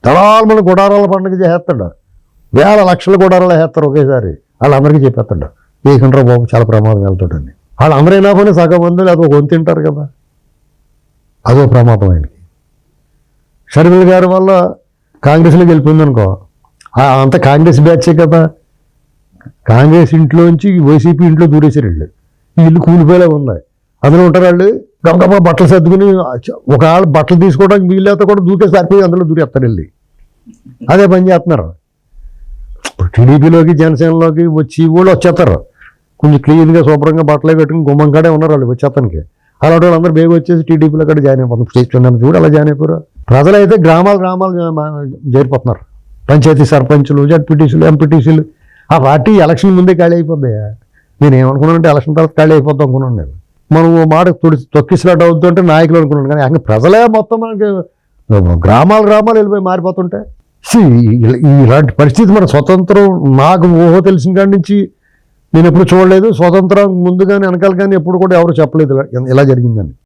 దళాలు గుడారాల పండుగ చేస్తాడు, వేల లక్షల గుడారాలు వేస్తారు ఒకేసారి. వాళ్ళందరికీ చెప్పేస్తాడు ఏకండ్రా బాబు చాలా ప్రమాదం వెళ్తాడని. వాళ్ళందరూ అయినా పోనీ సగం మంది అది ఒక వంతు తింటారు కదా, అదో ప్రమాదం ఆయనకి. షర్మిల గారి వల్ల కాంగ్రెస్లో గెలిపింది అనుకో, అంత కాంగ్రెస్ బ్యాచే కదా. కాంగ్రెస్ ఇంట్లోంచి వైసీపీ ఇంట్లో దూరేసారు వీళ్ళు. ఈ ఇల్లు కూలిపోయేలా ఉంది. అందులో ఉంటారు వాళ్ళు గబగబా బట్టలు సర్దుకుని, ఒకవేళ బట్టలు తీసుకోవడానికి వీళ్ళతో కూడా దూకేసి సరిపోయి అందులో దూరేస్తారు వెళ్ళి. అదే పని చేస్తున్నారు. టీడీపీలోకి జనసేనలోకి వచ్చి వాళ్ళు వచ్చేస్తారు, కొంచెం క్లీన్గా శుభ్రంగా బట్టలు కట్టుకుని గుమ్మం కాడే ఉన్నారు వాళ్ళు వచ్చేస్తానికి. అలాంటి వాళ్ళు అందరూ బేగ వచ్చేసి టీడీపీలో కూడా జాయిన్ అయిపోతున్నారు. స్టేట్ చూడు అలా జాయిన్ అయిపోయారు. ప్రజలైతే గ్రామాలు చేరిపోతున్నారు. పంచాయతీ సర్పంచులు, జడ్పీటీసీలు, ఎంపీటీసీలు. ఆ పార్టీ ఎలక్షన్ ముందే ఖాళీ అయిపోద్ది. నేను ఏమనుకున్నానంటే ఎలక్షన్ తర్వాత ఖాళీ అయిపోద్దాం అనుకున్నాను నేను. మనం మాట తొక్కిసినట్టు అవుతుంటే నాయకులు అనుకున్నాను, కానీ అక్కడ ప్రజలే మొత్తం మనకి గ్రామాలు వెళ్ళిపోయి మారిపోతుంటే. ఇలాంటి పరిస్థితి మన స్వతంత్రం నాకు ఊహ తెలిసిన కాడి నుంచి నేను ఎప్పుడు చూడలేదు. స్వతంత్రం ముందు కానీ వెనకాల కానీ ఎప్పుడు కూడా ఎవరు చెప్పలేదు ఇలా జరిగిందని.